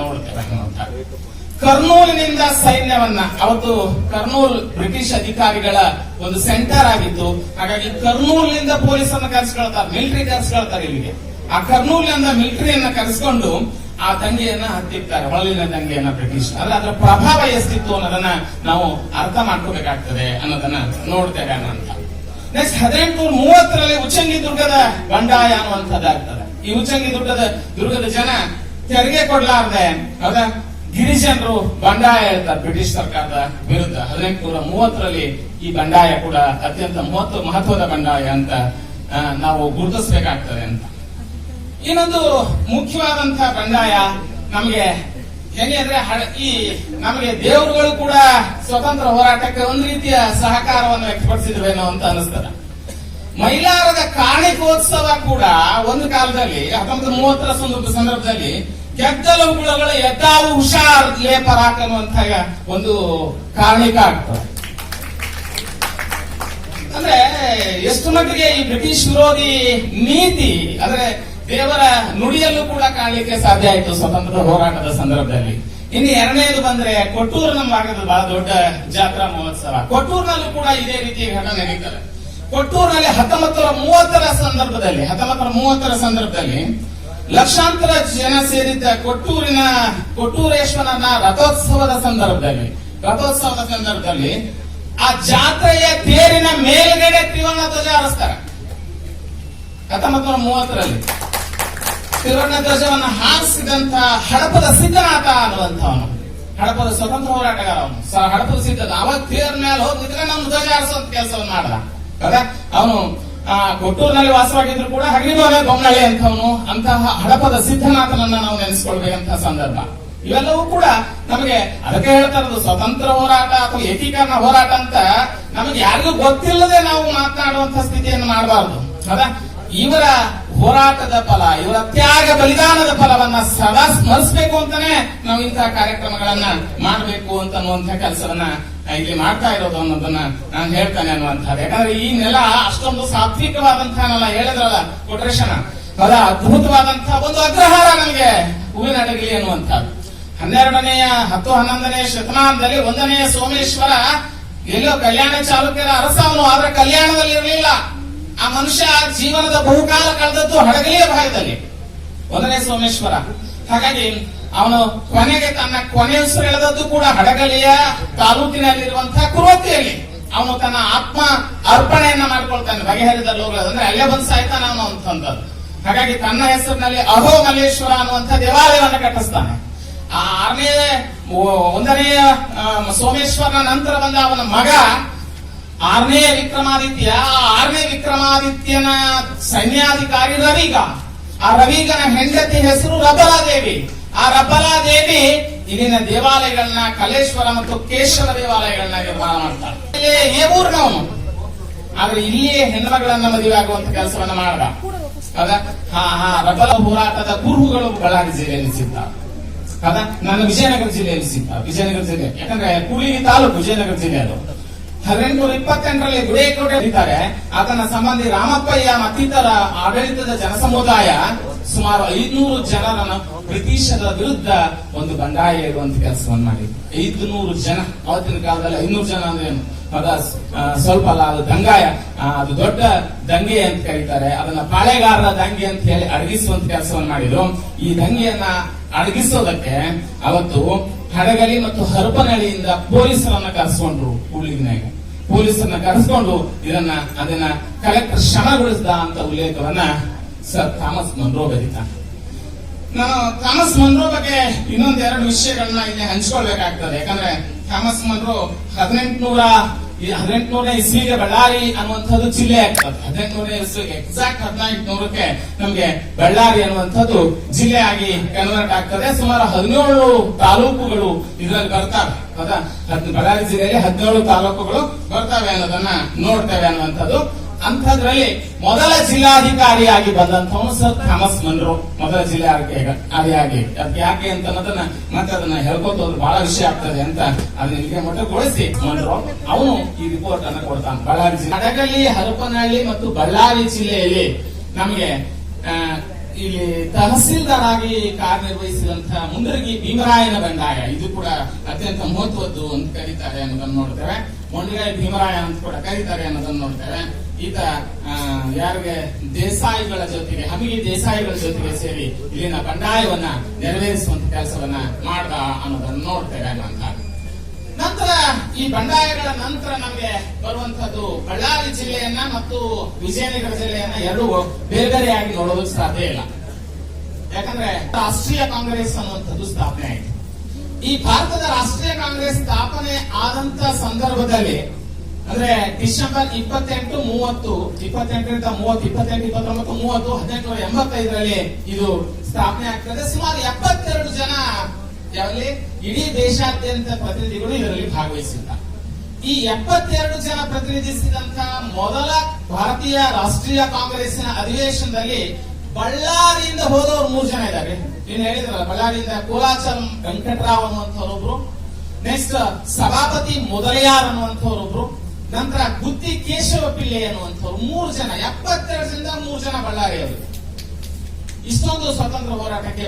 ನೋಡ್ತೇವೆ. ಕರ್ನೂಲಿನಿಂದ ಸೈನ್ಯವನ್ನ, ಅವತ್ತು ಕರ್ನೂಲ್ ಬ್ರಿಟಿಷ್ ಅಧಿಕಾರಿಗಳ ಒಂದು ಸೆಂಟರ್ ಆಗಿತ್ತು. ಹಾಗಾಗಿ ಕರ್ನೂಲಿನಿಂದ ಪೊಲೀಸರನ್ನ ಕರೆಸ್ಕೊಳ್ತಾರೆ, ಮಿಲಿಟರಿ ಕರೆಸ್ಕೊಳ್ತಾರೆ ಇಲ್ಲಿಗೆ. ಆ ಕರ್ನೂಲಿನಿಂದ ಮಿಲಿಟರಿಯನ್ನ ಕರೆಸ್ಕೊಂಡು ಆ ದಂಗೆಯನ್ನ ಹತ್ತಿರ್ತಾರೆ, ಹೊಳಲಿನ ದಂಗೆಯನ್ನ ಬ್ರಿಟಿಷ್. ಆದ್ರೆ ಅದರ ಪ್ರಭಾವ ಎಷ್ಟಿತ್ತು ಅನ್ನೋದನ್ನ ನಾವು ಅರ್ಥ ಮಾಡ್ಕೋಬೇಕಾಗ್ತದೆ ಅನ್ನೋದನ್ನ ನೋಡ್ತೇವೆ ಅನ್ನೋಂಥ. ನೆಕ್ಸ್ಟ್ 1830 ಉಚ್ಚಂಗಿ ದುರ್ಗದ ಬಂಡಾಯ ಅನ್ನುವಂಥದ್ದಾಗ್ತದೆ. ಈ ಉಚ್ಚಂಗಿ ದುರ್ಗದ ಜನ ತೆರಿಗೆ ಕೊಡ್ಲಾರ್ದೆ ಹೌದಾ ಗಿರಿಜನರು ಬಂಡಾಯ ಹೇಳ್ತಾರೆ ಬ್ರಿಟಿಷ್ ಸರ್ಕಾರದ ವಿರುದ್ಧ. 1830 ಈ ಬಂಡಾಯ ಕೂಡ ಅತ್ಯಂತ ಮಹತ್ವದ ಬಂಡಾಯ ಅಂತ ನಾವು ಗುರುತಿಸಬೇಕಾಗ್ತದೆ ಅಂತ. ಇನ್ನೊಂದು ಮುಖ್ಯವಾದಂತಹ ಬಂಡಾಯ ನಮಗೆ ಹೆಂಗೆ ಅಂದ್ರೆ, ಈ ನಮಗೆ ದೇವರುಗಳು ಕೂಡ ಸ್ವತಂತ್ರ ಹೋರಾಟಕ್ಕೆ ಒಂದು ರೀತಿಯ ಸಹಕಾರವನ್ನು ವ್ಯಕ್ತಪಡಿಸಿದ್ವೇನೋ ಅಂತ ಅನಿಸ್ತದೆ. ಮೈಲಾರದ ಕಾಣಿಕೋತ್ಸವ ಕೂಡ ಒಂದು ಕಾಲದಲ್ಲಿ 1930 ಸಂದರ್ಭದಲ್ಲಿ ಗೆದ್ದಲುಗಳು ಎದ್ದಾವು ಹುಷಾರ್ ಲೇಪರಾಕ್ ಅನ್ನುವಂತ ಒಂದು ಕಾರಣಿಕ ಆಗ್ತದೆ. ಅಂದ್ರೆ ಎಷ್ಟು ಮಟ್ಟಿಗೆ ಈ ಬ್ರಿಟಿಷ್ ವಿರೋಧಿ ನೀತಿ ಅಂದ್ರೆ ದೇವರ ನುಡಿಯಲ್ಲೂ ಕೂಡ ಕಾಣಲಿಕ್ಕೆ ಸಾಧ್ಯ ಆಯಿತು ಸ್ವತಂತ್ರ ಹೋರಾಟದ ಸಂದರ್ಭದಲ್ಲಿ. ಇನ್ನು ಎರಡನೇದು ಬಂದ್ರೆ ಕೊಟ್ಟೂರು, ನಮ್ಮ ಭಾಗದ ಬಹಳ ದೊಡ್ಡ ಜಾತ್ರಾ ಮಹೋತ್ಸವ. ಕೊಟ್ಟೂರಿನಲ್ಲೂ ಕೂಡ ಇದೇ ರೀತಿ ಘಟನೆ ನಡೀತದೆ. ಕೊಟ್ಟೂರಿನಲ್ಲಿ 1930 ಸಂದರ್ಭದಲ್ಲಿ ಲಕ್ಷಾಂತರ ಜನ ಸೇರಿದ್ದ ಕೊಟ್ಟೂರೇಶ್ವರನ ರಥೋತ್ಸವದ ಸಂದರ್ಭದಲ್ಲಿ ಆ ಜಾತ್ರೆಯ ತೇರಿನ ಮೇಲ್ಗಡೆ ತ್ರಿವರ್ಣ ಧ್ವಜ ಹಾರಿಸ್ತಾರೆ. 1930 ತ್ರಿವರ್ಣ ಧ್ವಜವನ್ನು ಹಾರಿಸಿದಂತ ಹಡಪದ ಸಿದ್ದನಾಥ ಅನ್ನುವಂಥವನು, ಹಡಪದ ಸ್ವತಂತ್ರ ಹೋರಾಟಗಾರ ಅವನು. ಹಡಪದ ಸಿದ್ಧನ ಅವಾಗ ತೇರ್ ಮೇಲೆ ಹೋಗಿದ್ರೆ ನಮ್ಮ ಧ್ವಜ ಹಾರಿಸುವಂತ ಕೆಲಸವನ್ನು ಮಾಡ್ದ. ಅವನು ಕೊಟ್ಟೂರಿನಲ್ಲಿ ವಾಸವಾಗಿದ್ರು ಕೂಡ ಹಗಲಿಮಲೆ ಬೊಮ್ಮನಳ್ಳಿ ಅಂತವನು. ಅಂತಹ ಹಡಪದ ಸಿದ್ದನಾಥನನ್ನ ನಾವು ನೆನೆಸ್ಕೊಳ್ಬೇಕಂತ ಸಂದರ್ಭ. ಇವೆಲ್ಲವೂ ಕೂಡ ನಮಗೆ ಅದಕ್ಕೆ ಹೇಳ್ತಾ ಇರೋದು ಸ್ವತಂತ್ರ ಹೋರಾಟ ಅಥವಾ ಏಕೀಕರಣ ಹೋರಾಟ ಅಂತ ನಮಗೆ ಯಾರಿಗೂ ಗೊತ್ತಿಲ್ಲದೆ ನಾವು ಮಾತನಾಡುವಂತ ಸ್ಥಿತಿಯನ್ನು ಮಾಡಬಾರದು. ಹೌದಾ? ಇವರ ಹೋರಾಟದ ಫಲ, ಇವರ ತ್ಯಾಗ ಬಲಿದಾನದ ಫಲವನ್ನ ಸದಾ ಸ್ಮರಿಸಬೇಕು ಅಂತಾನೆ ನಾವು ಇಂತಹ ಕಾರ್ಯಕ್ರಮಗಳನ್ನ ಮಾಡಬೇಕು ಅನ್ನುವಂತಹ ಕೆಲಸವನ್ನ ಇಲ್ಲಿ ಮಾಡ್ತಾ ಇರೋದು ಅನ್ನೋದನ್ನ ನಾನು ಹೇಳ್ತಾನೆ ಅನ್ನುವಂಥದ್ದು. ಯಾಕಂದ್ರೆ ಈ ನೆಲ ಅಷ್ಟೊಂದು ಸಾತ್ವಿಕವಾದಂತಹ ನೆಲ, ಹೇಳಿದ್ರಲ್ಲ ಕೊಟ್ರೇಶನ, ಅದ ಅದ್ಭುತವಾದಂತಹ ಒಂದು ಅಗ್ರಹಾರ ನಮಗೆ ಹೂವಿನ ಅಡಗಲಿ ಅನ್ನುವಂಥದ್ದು. 11ನೇ ಶತಮಾನದಲ್ಲಿ 1ನೇ ಸೋಮೇಶ್ವರ ಎಲ್ಲೋ ಕಲ್ಯಾಣ ಚಾಲುಕ್ಯರ ಅರಸ ಅವನು, ಆದ್ರೆ ಕಲ್ಯಾಣದಲ್ಲಿ ಇರಲಿಲ್ಲ. ಆ ಮನುಷ್ಯ ಜೀವನದ ಬಹುಕಾಲ ಕಳೆದದ್ದು ಹಡಗಲಿಯ ಭಾಗದಲ್ಲಿ, 1ನೇ ಸೋಮೇಶ್ವರ. ಹಾಗಾಗಿ ಅವನು ಕೊನೆಗೆ ತನ್ನ ಕೊನೆಯುಸಿರು ಎಳೆದದ್ದು ಕೂಡ ಹಡಗಲಿಯ ತಾಲೂಕಿನಲ್ಲಿರುವಂತಹ ಕುರುವತ್ತಿಯಲ್ಲಿ. ಅವನು ತನ್ನ ಆತ್ಮ ಅರ್ಪಣೆಯನ್ನ ಮಾಡ್ಕೊಳ್ತಾನೆ ಬಗೆಹರಿದ ಲೋಕ, ಅಂದ್ರೆ ಅಲ್ಲೇ ಬಂದು ಸಾಯ್ತಾನೆ ಅವನು ಅಂತಂದದ್ದು. ಹಾಗಾಗಿ ತನ್ನ ಹೆಸರಿನಲ್ಲಿ ಅಹೋ ಮಲ್ಲೇಶ್ವರ ಅನ್ನುವಂಥ ದೇವಾಲಯವನ್ನು ಕಟ್ಟಿಸ್ತಾನೆ. ಆ 1ನೇ ಸೋಮೇಶ್ವರನ ನಂತರ ಬಂದ ಅವನ ಮಗ 6ನೇ ವಿಕ್ರಮಾದಿತ್ಯ. 6ನೇ ವಿಕ್ರಮಾದಿತ್ಯನ ಸೈನ್ಯಾಧಿಕಾರಿ ರವಿಗ. ಆ ರವಿಗನ ಹೆಂಡತಿ ಹೆಸರು ರಬಲಾದೇವಿ. ಆ ರಬಲಾದೇವಿ ಇಲ್ಲಿನ ದೇವಾಲಯಗಳನ್ನ, ಕಲೇಶ್ವರ ಮತ್ತು ಕೇಶವ ದೇವಾಲಯಗಳನ್ನ ನಿರ್ಮಾಣ ಮಾಡ್ತಾರೆ. ಈ ಊರಿನವನು, ಆದ್ರೆ ಇಲ್ಲಿಯೇ ಹೆಣ್ಮಗಳನ್ನ ಮದುವೆ ಆಗುವಂತ ಕೆಲಸವನ್ನ ಮಾಡದ. ಹೌದಾ? ರಬಲ ಹೋರಾಟದ ಕುರುಹುಗಳು ಬಳ್ಳಾರಿ ಜಿಲ್ಲೆಯಲ್ಲಿ ಸಿಗ್ತಾವೆ. ಹೌದಾ? ನಾನು ವಿಜಯನಗರ ಜಿಲ್ಲೆಯಲ್ಲಿ ಸಿಗ್ತಾವೆ. ವಿಜಯನಗರ ಜಿಲ್ಲೆ ಯಾಕಂದ್ರೆ ಕೂಡ್ಲಿಗಿ ತಾಲೂಕು ವಿಜಯನಗರ ಜಿಲ್ಲೆ. ಅದು 1828 ಗುಡೇಕೋಟೆ ಇದ್ದಾರೆ. ಆತನ ಸಂಬಂಧಿ ರಾಮಪ್ಪಯ್ಯ ಮತ್ತಿತರ ಆಡಳಿತದ ಜನಸಮುದಾಯ ಸುಮಾರು 500 ಜನರನ್ನು ಬ್ರಿಟಿಷರ ವಿರುದ್ಧ ಒಂದು ಬಂಡಾಯ ಇರುವಂತ ಕೆಲಸವನ್ನು ಮಾಡಿದ್ರು. 500 ಜನ. ಅವತ್ತಿನ ಕಾಲದಲ್ಲಿ 500 ಜನ ಅಂದ್ರೆ ಸ್ವಲ್ಪ ಅಲ್ಲ, ಅದು ದಂಗಾಯ, ಅದು ದೊಡ್ಡ ದಂಗೆ ಅಂತ ಕರೀತಾರೆ. ಅದನ್ನ ಪಾಳೆಗಾರರ ದಂಗೆ ಅಂತ ಹೇಳಿ ಅಡಗಿಸುವಂತ ಕೆಲಸವನ್ನು ಮಾಡಿದ್ರು. ಈ ದಂಗೆಯನ್ನ ಅಡಗಿಸೋದಕ್ಕೆ ಅವತ್ತು ಹಡಗಲಿ ಮತ್ತು ಹರಪನಹಳ್ಳಿಯಿಂದ ಪೊಲೀಸರನ್ನ ಕರೆಸ್ಕೊಂಡ್ರು. ಕೂಡ್ಲಿಗಿನಾಗ ಪೊಲೀಸರನ್ನ ಕರೆಸ್ಕೊಂಡು ಅದನ್ನ ಕಲೆಕ್ಟರ್ ಶ್ರಮಗೊಳಿಸಿದ ಅಂತ ಉಲ್ಲೇಖವನ್ನ ಸರ್ ಥಾಮಸ್ ಮನ್ರೋ ಬರೀತಾನೆ. ನಾನು ಥಾಮಸ್ ಮನ್ರೋ ಬಗ್ಗೆ ಇನ್ನೊಂದೆರಡು ವಿಷಯಗಳನ್ನ ಇಲ್ಲಿ ಹಂಚ್ಕೊಳ್ಬೇಕಾಗ್ತದೆ. ಯಾಕಂದ್ರೆ ಥಾಮಸ್ ಮನ್ರೋ 1800ನೇ ಇಸ್ವಿಗೆ ಬಳ್ಳಾರಿ ಅನ್ನುವಂಥದ್ದು ಜಿಲ್ಲೆ ಆಗ್ತದೆ. 1800ನೇ ಇಸ್ವಿಗೆ ಎಕ್ಸಾಕ್ಟ್ 1800ಕ್ಕೆ ನಮ್ಗೆ ಬಳ್ಳಾರಿ ಅನ್ನುವಂಥದ್ದು ಜಿಲ್ಲೆ ಆಗಿ ಕನ್ವರ್ಟ್ ಆಗ್ತದೆ. ಸುಮಾರು 17 ತಾಲೂಕುಗಳು ಇದರಲ್ಲಿ ಬರ್ತವೆ. ಹೌದಾ? ಬಳ್ಳಾರಿ ಜಿಲ್ಲೆಯಲ್ಲಿ 17 ತಾಲೂಕುಗಳು ಬರ್ತವೆ ಅನ್ನೋದನ್ನ ನೋಡ್ತೇವೆ ಅನ್ನುವಂಥದ್ದು. ಅಂಥದ್ರಲ್ಲಿ ಮೊದಲ ಜಿಲ್ಲಾಧಿಕಾರಿಯಾಗಿ ಬಂದಂಥವನು ಸರ್ ಥಾಮಸ್ ಮನ್ರೋ, ಮೊದಲ ಜಿಲ್ಲಾಧಿಕಾರಿಯಾಗಿ. ಅದಕ್ಕೆ ಯಾಕೆ ಅಂತ ಅನ್ನೋದನ್ನ ಮತ್ತೆ ಅದನ್ನ ಹೇಳ್ಕೊತ ಹೋದ್ರೆ ಬಹಳ ವಿಷಯ ಆಗ್ತದೆ ಅಂತ ಅದನ್ನ ನಿಮಗೆ ಮೊಟ್ಟಗೊಳಿಸಿ ಮನ್ರೋ ಅವನು ಈ ರಿಪೋರ್ಟ್ ಅನ್ನ ಕೊಡ್ತಾನೆ. ಬಳ್ಳಾರಿ ಜಿಲ್ಲೆ, ಹಡಗಲಿ, ಹರಪನಹಳ್ಳಿ ಮತ್ತು ಬಳ್ಳಾರಿ ಜಿಲ್ಲೆಯಲ್ಲಿ ನಮಗೆ ಇಲ್ಲಿ ತಹಸೀಲ್ದಾರ್ ಆಗಿ ಕಾರ್ಯನಿರ್ವಹಿಸಿದಂತಹ ಮುಂಡರಗಿ ಭೀಮರಾಯನ ಬಂಡಾಯ, ಇದು ಕೂಡ ಅತ್ಯಂತ ಮಹತ್ವದ್ದು ಅಂತ ಕರೀತಾರೆ ಅನ್ನೋದನ್ನು ನೋಡ್ತೇವೆ. ಮೊಂಡಗಾಯಿ ಭೀಮರಾಯ ಅಂತ ಕೂಡ ಕರೀತಾರೆ ಅನ್ನೋದನ್ನು ನೋಡ್ತೇವೆ. ಈತ ಯಾರಿಗೆ ದೇಸಾಯಿಗಳ ಜೊತೆಗೆ, ಹಮಿಗಿ ದೇಸಾಯಿಗಳ ಜೊತೆಗೆ ಸೇರಿ ಇಲ್ಲಿನ ಬಂಡಾಯವನ್ನ ನೆರವೇರಿಸುವಂತ ಕೆಲಸವನ್ನ ಮಾಡ್ದ ಅನ್ನೋದನ್ನು ನೋಡ್ತೇವೆ ಅನ್ನುವಂತ. ನಂತರ ಈ ಬಂಡಾಯಗಳ ನಂತರ ನಮಗೆ ಬರುವಂತದ್ದು ಬಳ್ಳಾರಿ ಜಿಲ್ಲೆಯನ್ನ ಮತ್ತು ವಿಜಯನಗರ ಜಿಲ್ಲೆಯನ್ನ ಎರಡು ಬೇರೆ ಬೇರೆಯಾಗಿ ನೋಡೋದಕ್ಕೆ ಸಾಧ್ಯ ಇಲ್ಲ. ಯಾಕಂದ್ರೆ ರಾಷ್ಟ್ರೀಯ ಕಾಂಗ್ರೆಸ್ ಅನ್ನುವಂಥದ್ದು ಸ್ಥಾಪನೆ ಆಯಿತು. ಈ ಭಾರತದ ರಾಷ್ಟ್ರೀಯ ಕಾಂಗ್ರೆಸ್ ಸ್ಥಾಪನೆ ಆದಂತ ಸಂದರ್ಭದಲ್ಲಿ ಅಂದ್ರೆ ಡಿಸೆಂಬರ್ 28, 30, 28ರಿಂದ 30, 28, 29, 30, 1885ರಲ್ಲಿ ಇದು ಸ್ಥಾಪನೆ ಆಗ್ತದೆ. ಸುಮಾರು 72 ಜನ ಯಾವಲ್ಲಿ ಇಡೀ ದೇಶಾದ್ಯಂತ ಪ್ರತಿನಿಧಿಗಳು ಇದರಲ್ಲಿ ಭಾಗವಹಿಸಿದ್ದಾರೆ. ಈ 72 ಜನ ಪ್ರತಿನಿಧಿಸಿದಂತಹ ಮೊದಲ ಭಾರತೀಯ ರಾಷ್ಟ್ರೀಯ ಕಾಂಗ್ರೆಸ್ಸಿನ ಅಧಿವೇಶನದಲ್ಲಿ ಬಳ್ಳಾರಿಯಿಂದ ಹೋದವರು 3 ಜನ ಇದ್ದಾರೆ. ನೀನು ಹೇಳಿದ್ರಲ್ಲ, ಬಳ್ಳಾರಿಯಿಂದ ಕೋಲಾಚಲಂ ವೆಂಕಟರಾವ್ ಅನ್ನುವಂಥವ್ರೊಬ್ರು, ನೆಕ್ಸ್ಟ್ ಸಭಾಪತಿ ಮೊದಲಿಯಾರ್ ಅನ್ನುವಂಥವ್ರೊಬ್ರು, ನಂತರ ಗುತ್ತಿ ಕೇಶವ ಪಿಳ್ಳೆ ಅನ್ನುವಂಥವ್ರು 3 ಜನ. 72 ಜನದಿಂದ 3 ಜನ ಬಳ್ಳಾರಿಯವರು. ಇಷ್ಟೊಂದು ಸ್ವತಂತ್ರ ಹೋರಾಟಕ್ಕೆ